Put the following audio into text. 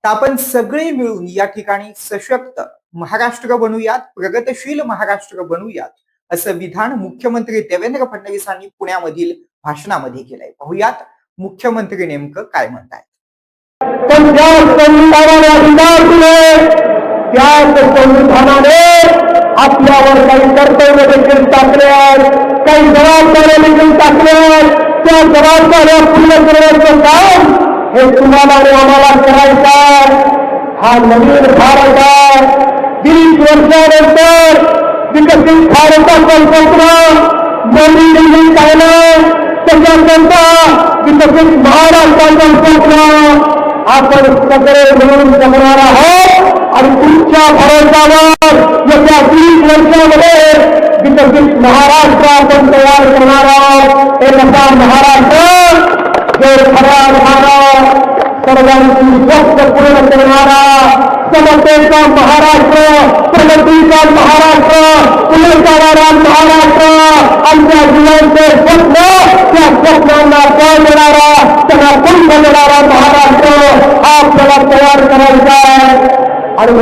तर आपण सगळे मिळून या ठिकाणी सशक्त महाराष्ट्र बनवूयात, प्रगतशील महाराष्ट्र बनवूयात, असं विधान मुख्यमंत्री देवेंद्र फडणवीसांनी पुण्यामधील भाषणामध्ये केलंय. पाहूयात मुख्यमंत्री नेमकं काय म्हणतायत. पण ज्या संविधानाने अधिकार दिले त्याच संविधानाने आपल्यावर काही कर्तव्य देखील टाकले आहेत, काही जबाबदाऱ्या देखील टाकल्या आहेत. त्या जबाबदाऱ्या पूर्ण करण्याचं काम हे तुम्हाला आणि आम्हाला करायचं आहे. हा नवीन भारत आहे. 20 वर्षानंतर विकसित भारताचा कल्पना मोदींनी काय नाही त्याच्याकरता विकसित महाराष्ट्राचा कल्पना आपण सगळे मिळून जगणार आहोत आणि तुमच्या भरोशावर येत्या 20 वर्षामध्ये विकसित महाराष्ट्र आपण तयार करणार आहोत. एक असा महाराष्ट्र जो खरा राहणारा, सर्वांची स्वप्न पूर्ण करणारा, समतेचा महाराष्ट्र, प्रगतीचा महाराष्ट्र, पुनर्जागणारा महाराष्ट्र, आमच्या जीवनाचे स्वप्न त्या स्वप्नांना बळ देणारा, त्यांना कुंभ देणारा महाराष्ट्र हा आपल्याला तयार करायचा